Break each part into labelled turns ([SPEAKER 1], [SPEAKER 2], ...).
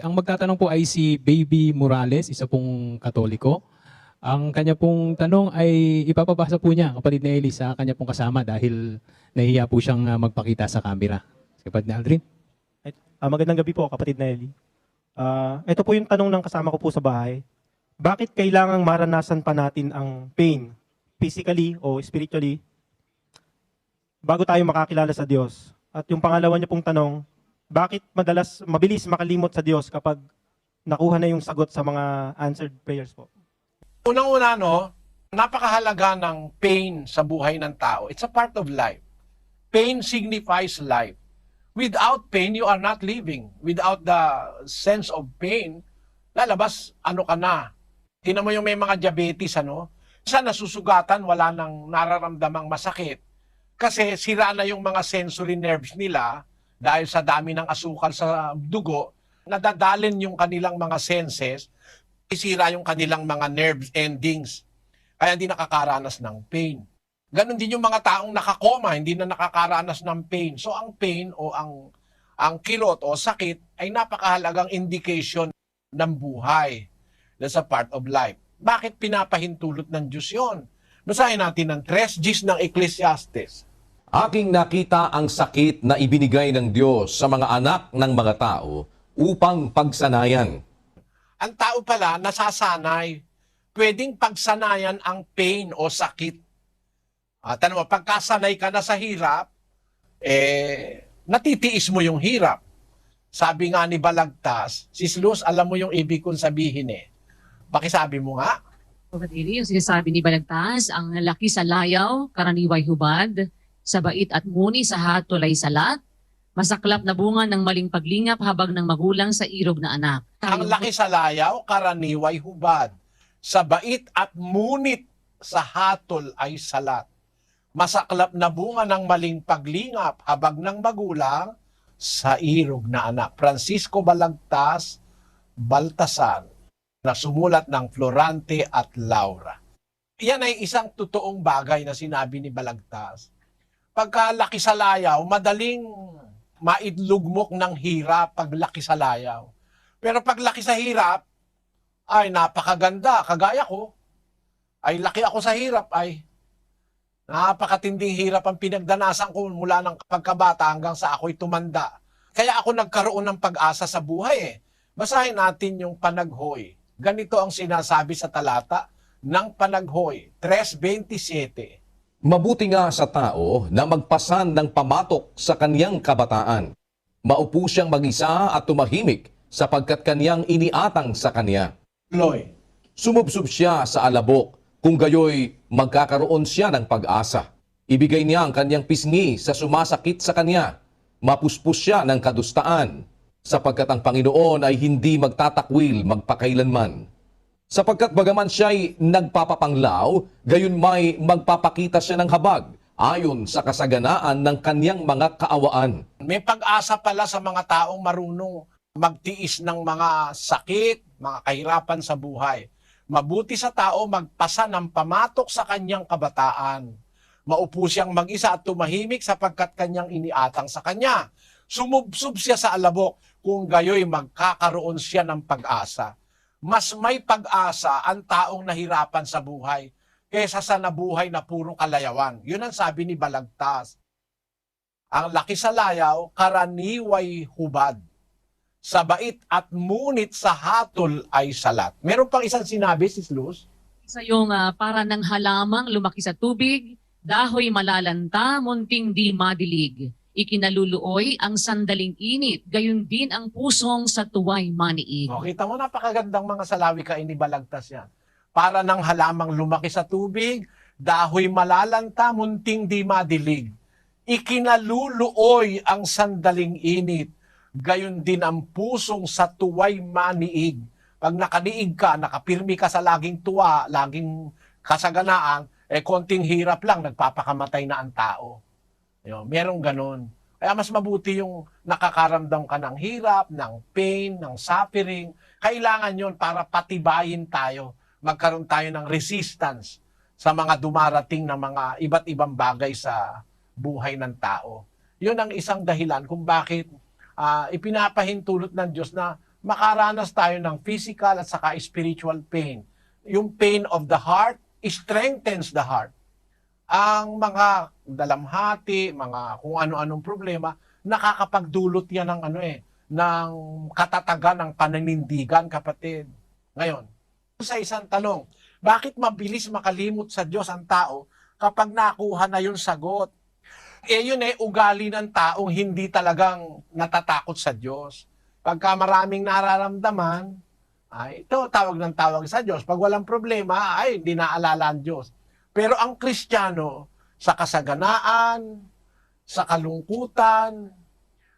[SPEAKER 1] Ang magtatanong po ay si Baby Morales, isa pong Katoliko. Ang kanya pong tanong ay ipapabasa po niya, kapatid na Eli, sa kanya pong kasama dahil nahihiya po siyang magpakita sa camera. Kapatid na Aldrin.
[SPEAKER 2] Magandang gabi po, kapatid na Eli. Ito po yung tanong ng kasama ko po sa bahay. Bakit kailangang maranasan pa natin ang pain, physically o spiritually, bago tayo makakilala sa Diyos? At yung pangalawa niya pong tanong, bakit mabilis makalimot sa Diyos kapag nakuha na yung sagot sa mga answered prayers po?
[SPEAKER 3] Unang-una, no, napakahalaga ng pain sa buhay ng tao. It's a part of life. Pain signifies life. Without pain, you are not living. Without the sense of pain, lalabas, ano ka na. Tingnan mo yung may mga diabetes, ano? Sa nasusugatan, wala nang nararamdamang masakit. Kasi sira na yung mga sensory nerves nila dahil sa dami ng asukal sa dugo, nadadalin yung kanilang mga senses, isira yung kanilang mga nerve endings. Kaya hindi nakakaranas ng pain. Ganon din yung mga taong nakakoma, hindi na nakakaranas ng pain. So ang pain o ang kirot o sakit ay napakahalagang indication ng buhay. That's a part of life. Bakit pinapahintulot ng Diyos yun? Basahin natin ang 3 Gs ng Ecclesiastes.
[SPEAKER 4] Aking nakita ang sakit na ibinigay ng Diyos sa mga anak ng mga tao upang pagsanayan.
[SPEAKER 3] Ang tao pala nasasanay. Pwedeng pagsanayan ang pain o sakit. Tanong mo, pagkasanay ka na sa hirap, natitiis mo yung hirap. Sabi nga ni Balagtas, Sis Luz, alam mo yung ibig kong sabihin Pakisabi mo nga.
[SPEAKER 5] Kapatid, yung sinasabi ni Balagtas, ang laki sa layaw, karaniway hubad, sa bait at muni sa hatol ay salat, masaklap na bunga ng maling paglingap habag ng magulang sa irog na anak.
[SPEAKER 3] Ang laki sa layaw, karaniway hubad. Sa bait at munit sa hatol ay salat. Masaklap na bunga ng maling paglingap habag ng magulang sa irog na anak. Francisco Balagtas Baltasar, na sumulat ng Florante at Laura. Yan ay isang totoong bagay na sinabi ni Balagtas. Pagkalaki sa layaw, madaling maidlugmok ng hirap paglaki sa layaw. Pero paglaki sa hirap, ay napakaganda. Kagaya ko, ay laki ako sa hirap, ay napakatinding hirap ang pinagdanasan ko mula ng pagkabata hanggang sa ako'y tumanda. Kaya ako nagkaroon ng pag-asa sa buhay Basahin natin yung Panaghoy. Ganito ang sinasabi sa talata ng Panaghoy, 3:27.
[SPEAKER 4] Mabuti nga sa tao na magpasan ng pamatok sa kaniyang kabataan. Maupo siyang mag-isa at tumahimik sapagkat kaniyang iniatang sa kaniya.
[SPEAKER 3] Loy,
[SPEAKER 4] Sumubsob siya sa alabok, kung gayoy magkakaroon siya ng pag-asa. Ibigay niya ang kaniyang pisngi sa sumasakit sa kaniya. Mapuspos siya ng kadustaan, sapagkat ang Panginoon ay hindi magtatakwil magpakailanman. Sapagkat bagaman siya'y nagpapapanglaw, gayon may magpapakita siya ng habag ayon sa kasaganaan ng kaniyang mga kaawaan.
[SPEAKER 3] may pag-asa pala sa mga taong marunong magtiis ng mga sakit, mga kahirapan sa buhay. Mabuti sa tao magpasa ng pamatok sa kanyang kabataan. Maupo siyang mag-isa at tumahimik sapagkat kanyang iniatang sa kanya. Sumubsob siya sa alabok, kung gayoy magkakaroon siya ng pag-asa. Mas may pag-asa ang taong nahirapan sa buhay kaysa sa nabuhay na puro kalayawan. Yun ang sabi ni Balagtas. Ang laki sa layaw, karaniway hubad. Sa bait at munit sa hatol ay salat. Meron pang isang sinabi, Sis Luz.
[SPEAKER 5] Sa yung para ng halamang lumaki sa tubig, dahoy malalanta, munting di madilig. Ikinaluluoy ang sandaling init, gayon din ang pusong sa tuway maniig.
[SPEAKER 3] Kita mo, napakagandang mga salawika ni Balagtas yan. Para ng halamang lumaki sa tubig, dahoy malalanta, munting di madilig. Ikinaluluoy ang sandaling init, gayon din ang pusong sa tuway maniig. Pag nakaniig ka, nakapirmi ka sa laging tuwa, laging kasaganaan, konting hirap lang, nagpapakamatay na ang tao. Merong ganun. Kaya mas mabuti yung nakakaramdam ka ng hirap, ng pain, ng suffering. Kailangan yon para patibayin tayo. Magkaroon tayo ng resistance sa mga dumarating na mga iba't ibang bagay sa buhay ng tao. Yun ang isang dahilan kung bakit ipinapahintulot ng Diyos na makaranas tayo ng physical at saka spiritual pain. Yung pain of the heart strengthens the heart. Ang mga dalamhati, mga kung ano-anong problema, nakakapagdulot yan ng ng katatagan ng pananindigan, kapatid. Ngayon, sa isang tanong, bakit mabilis makalimot sa Diyos ang tao kapag nakuha na yung sagot? Yun ugali ng taong hindi talagang natatakot sa Diyos. Pagka maraming nararamdaman, ay ito, tawag ng tawag sa Diyos. Pag walang problema, ay hindi naalala ang Diyos. Pero ang Kristiyano, sa kasaganaan, sa kalungkutan,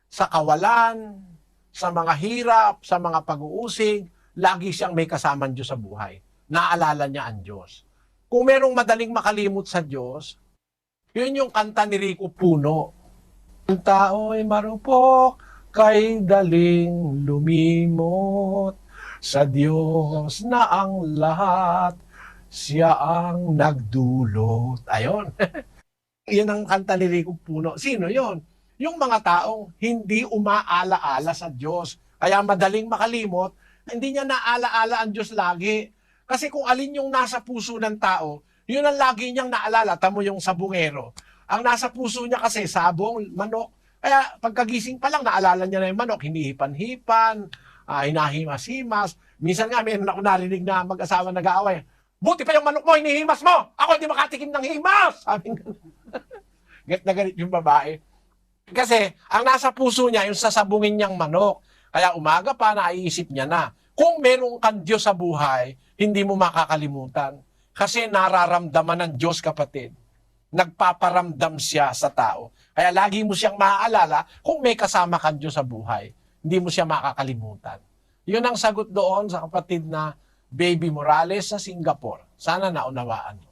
[SPEAKER 3] sa kawalan, sa mga hirap, sa mga pag-uusig, lagi siyang may kasamang Diyos sa buhay. Naalala niya ang Diyos. Kung merong madaling makalimot sa Diyos, yun yung kanta ni Rico Puno. Ang tao'y marupok, kay daling lumimot sa Diyos na ang lahat, siya ang nagdulot. Ayon. Yan ang kanta ni Rico Puno. Sino yon? Yung mga taong hindi umaala-ala sa Diyos. Kaya madaling makalimot, hindi niya naala-ala ang Diyos lagi. Kasi kung alin yung nasa puso ng tao, yun ang lagi niyang naalala. Tamo yung sabungero. Ang nasa puso niya kasi sabong, manok. Kaya pagkagising pa lang, naalala niya na yung manok. Hinihipan-hipan, hinahimas-himas. Minsan nga, mayroon ako narinig na mag-asawa nag-aaway. Buti pa yung manok mo, hinihimas mo! Ako hindi makatikim ng himas! Sabi nga. Get na ganit yung babae. Kasi, ang nasa puso niya, yung sasabungin niyang manok. Kaya umaga pa, naiisip niya na. Kung meron kang Diyos sa buhay, hindi mo makakalimutan. Kasi nararamdaman ng Diyos, kapatid. Nagpaparamdam siya sa tao. Kaya lagi mo siyang maaalala kung may kasama kang Diyos sa buhay. Hindi mo siya makakalimutan. Yun ang sagot doon sa kapatid na Baby Morales sa Singapore. Sana naunawaan mo.